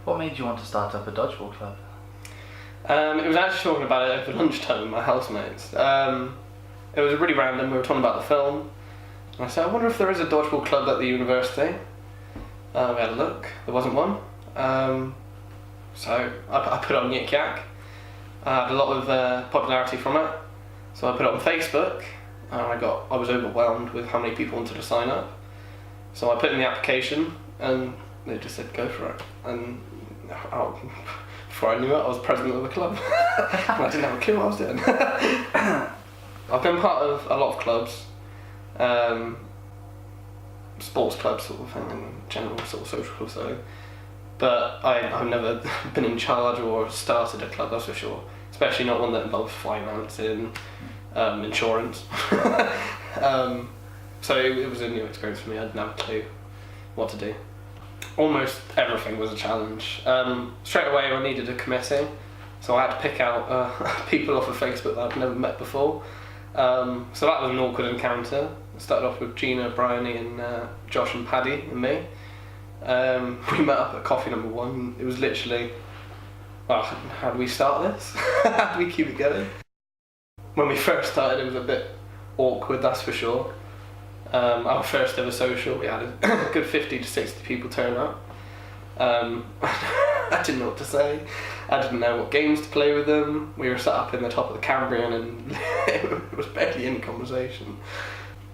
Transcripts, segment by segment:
What made you want to start up a dodgeball club? It was actually talking about it over lunchtime with my housemates. It was really random. We were talking about the film, and I said, "I wonder if there is a dodgeball club at the university." We had a look. There wasn't one. So I put it on Yik Yak. I had a lot of popularity from it. So I put it on Facebook, and I was overwhelmed with how many people wanted to sign up. So I put in the application, and they just said go for it. And before I knew it, I was president of the club. And I didn't have a clue what I was doing. I've been part of a lot of clubs, sports clubs sort of thing, and general sort of social clubs though. But I've never been in charge or started a club, that's for sure. Especially not one that involves financing, insurance. So it was a new experience for me. I didn't have a clue what to do. Almost everything was a challenge. Straight away I needed a committee, so I had to pick out people off of Facebook that I'd never met before. So that was an awkward encounter. I started off with Gina, Bryony and Josh and Paddy and me. We met up at coffee number 1. It was literally, well, how do we start this? How do we keep it going? When we first started it was a bit awkward, that's for sure. Our first ever social, we had a good 50 to 60 people turn up. I didn't know what to say. I didn't know what games to play with them. We were sat up in the top of the Cambrian and it was barely any conversation.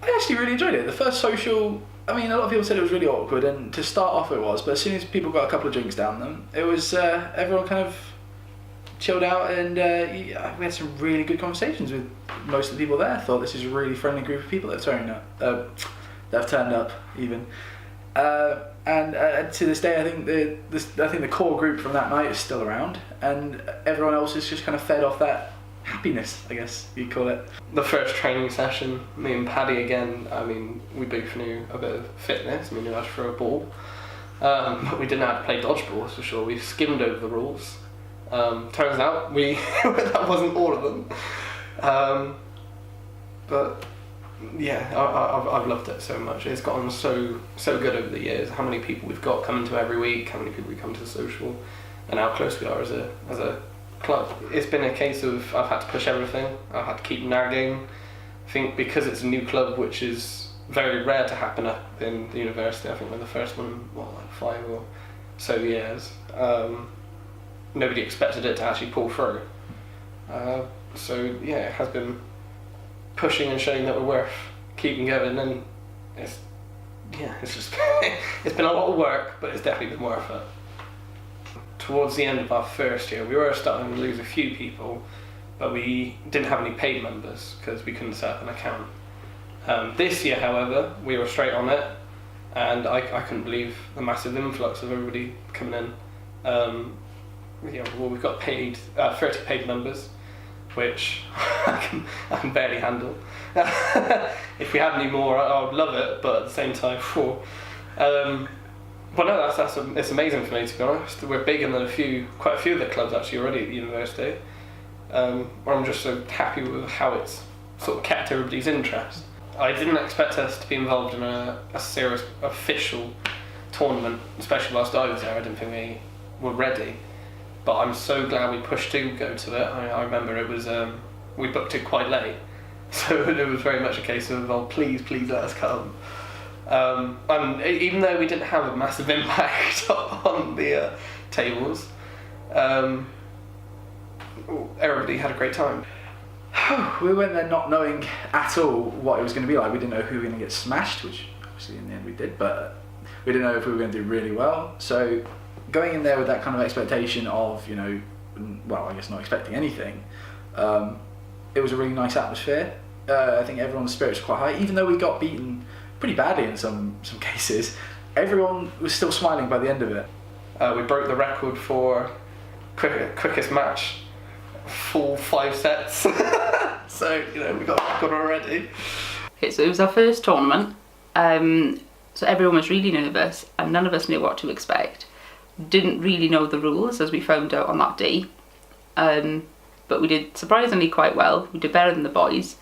I actually really enjoyed it. The first social, I mean, a lot of people said it was really awkward, and to start off it was, but as soon as people got a couple of drinks down them, it was, everyone kind of chilled out, and we had some really good conversations with most of the people there. I thought this is a really friendly group of people that have turned up even. And to this day, I think the core group from that night is still around, and everyone else is just kind of fed off that happiness, I guess you'd call it. The first training session, me and Paddy again, I mean, we both knew a bit of fitness. We knew how to throw a ball, but we didn't know how to play dodgeball, for sure. We skimmed over the rules. Turns out that wasn't all of them. But yeah, I've loved it so much. It's gotten so good over the years. How many people we've got coming to every week, how many people we come to the social, and how close we are as a club. It's been a case of I've had to push everything. I've had to keep nagging. I think because it's a new club, which is very rare to happen up in the university. I think we're the first one, like 5 or so years. Nobody expected it to actually pull through. So yeah, it has been pushing and showing that we're worth keeping going, and it's just it's been a lot of work, but it's definitely been worth it. Towards the end of our first year, we were starting to lose a few people, but we didn't have any paid members because we couldn't set up an account. This year, however, we were straight on it, and I couldn't believe the massive influx of everybody coming in. We've got 30 paid members, which I can barely handle. If we had any more, I would love it, but at the same time, but no, it's amazing for me, to be honest. We're bigger than quite a few of the clubs actually already at the university. I'm just so happy with how it's sort of kept everybody's interest. I didn't expect us to be involved in a serious official tournament, especially whilst I was there. I didn't think we were ready. But I'm so glad we pushed to go to it. I remember it was, we booked it quite late. So it was very much a case of, oh, please let us come. And even though we didn't have a massive impact on the tables, everybody had a great time. We went there not knowing at all what it was going to be like. We didn't know who we were going to get smashed, which obviously in the end we did, but we didn't know if we were going to do really well. So going in there with that kind of expectation of, I guess not expecting anything, it was a really nice atmosphere. I think everyone's spirits were quite high, even though we got beaten pretty badly in some cases. Everyone was still smiling by the end of it. We broke the record for quickest match, full 5 sets. So we got a record already. Okay, so it was our first tournament, so everyone was really nervous and none of us knew what to expect. Didn't really know the rules, as we found out on that day, but we did surprisingly quite well. We did better than the boys.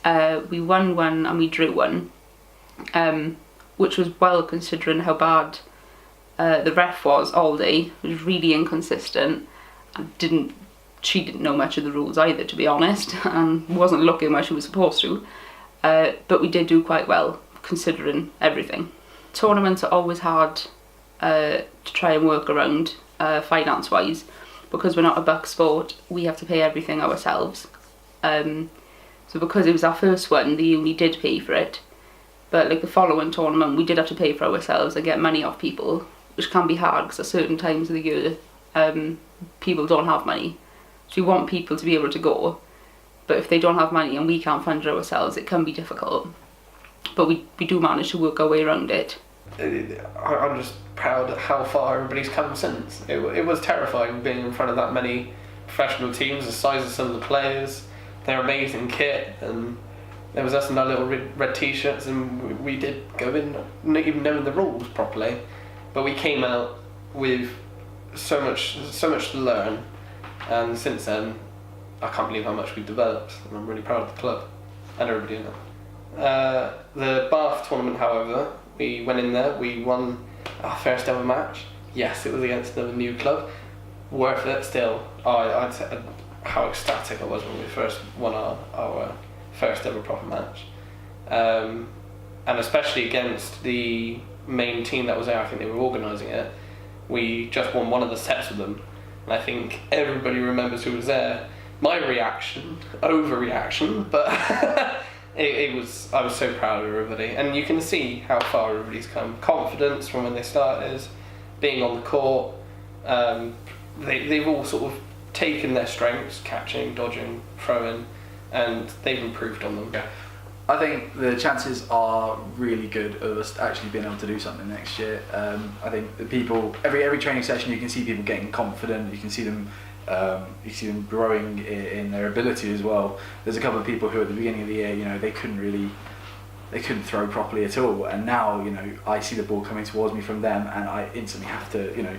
We won 1 and we drew 1, which was well considering how bad The ref was Aldi, was really inconsistent, and she didn't know much of the rules either, to be honest, and wasn't looking where she was supposed to. But we did do quite well, considering everything. Tournaments are always hard to try and work around finance-wise, because we're not a buck sport, we have to pay everything ourselves. So because it was our first one, the uni did pay for it, but like the following tournament we did have to pay for ourselves and get money off people, which can be hard because at certain times of the year people don't have money. So we want people to be able to go, but if they don't have money and we can't fund it ourselves, it can be difficult. But we do manage to work our way around it. I'm just proud at how far everybody's come since. It was terrifying being in front of that many professional teams, the size of some of the players, their amazing kit, and there was us in our little red t-shirts, and we did go in not even knowing the rules properly, but we came out with so much to learn, and since then I can't believe how much we've developed, and I'm really proud of the club and everybody in it. The Bath tournament, however, we went in there, we won our first ever match. Yes, it was against another new club. Worth it still. I'd say how ecstatic I was when we first won our first ever proper match. And especially against the main team that was there, I think they were organising it. We just won one of the sets with them, and I think everybody remembers who was there. My reaction, overreaction, but I was so proud of everybody, and you can see how far everybody's come. Confidence from when they started, being on the court, they've all sort of taken their strengths, catching, dodging, throwing, and they've improved on them. I think the chances are really good of us actually being able to do something next year. I think the people, every training session, you can see people getting confident. You can see them growing in their ability as well. There's a couple of people who at the beginning of the year, they couldn't throw properly at all, and now I see the ball coming towards me from them, and I instantly have to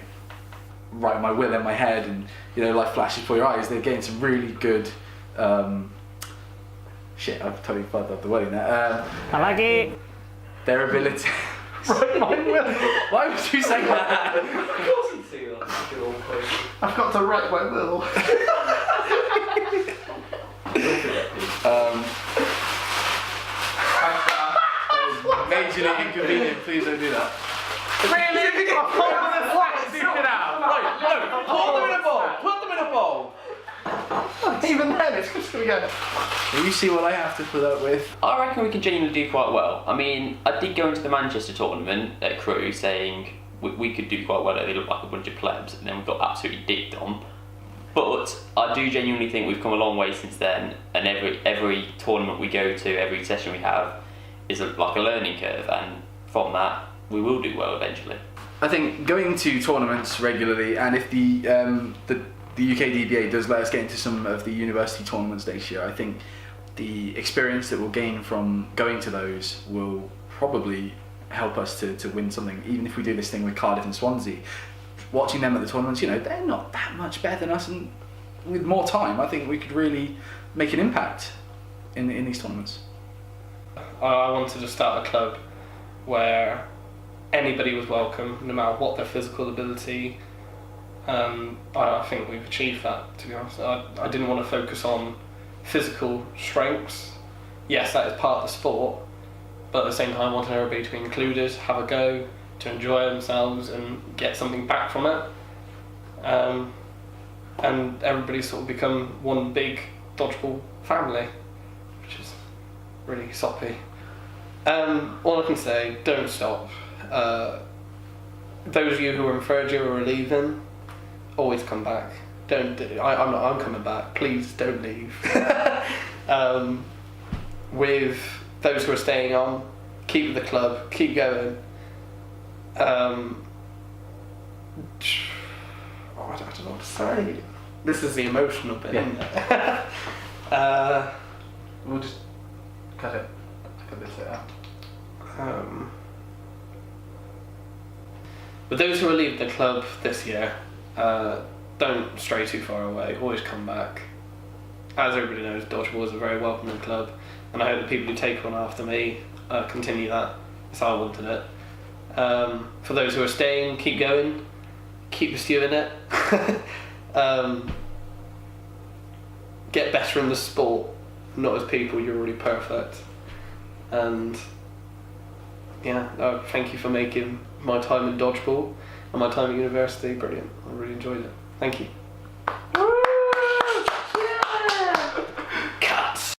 write my will in my head, and life flashes before your eyes. They're getting some really good. Shit, I've totally fucked up the wording there. I like it. Their ability. Right, my will. Why would you say that? Of course you see that. I've got to write my will. Majorly inconvenient. Please don't do that. Really? I've got the flat suited out. Right, no, put them in a bowl. Put them in a bowl. Even then, it's just going to go. You see what I have to put up with. I reckon we can genuinely do quite well. I mean, I did go into the Manchester tournament at Crewe saying we could do quite well. They looked like a bunch of plebs, and then we got absolutely digged on. But I do genuinely think we've come a long way since then, and every tournament we go to, every session we have, is like a learning curve, and from that, we will do well eventually. I think going to tournaments regularly, and if the UK DBA does let us get into some of the university tournaments next year, I think the experience that we'll gain from going to those will probably help us to win something. Even if we do this thing with Cardiff and Swansea, watching them at the tournaments, they're not that much better than us, and with more time, I think we could really make an impact in these tournaments. I wanted to start a club where anybody was welcome, no matter what their physical ability. I think we've achieved that, to be honest. I didn't want to focus on physical strengths. Yes, that is part of the sport, but at the same time I wanted everybody to be included, have a go, to enjoy themselves and get something back from it. And everybody's sort of become one big dodgeball family, which is really soppy. All I can say, don't stop. Those of you who are in third year or are leaving, always come back. I'm coming back. Please don't leave. With those who are staying on, keep the club, keep going. I don't know what to say. This is the emotional bit, isn't it? We'll just cut it. Cut this bit out. But those who are leaving the club this year, don't stray too far away. Always come back. As everybody knows, Dodgeball is a very welcoming club, and I hope the people who take one after me continue that. That's how I wanted it. For those who are staying, keep going, keep pursuing it. Get better in the sport, not as people. You're already perfect. And yeah, thank you for making my time in dodgeball and my time at university brilliant. I really enjoyed it. Thank you. Cuts.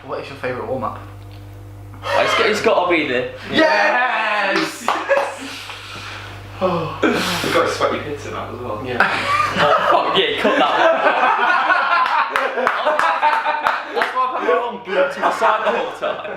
What is your favourite warm up? It's got to be the. Yes! We've got sweaty pits in that as well. Yeah. Oh, yeah, cut that one. That's why I've had my arm glued to my side the whole time.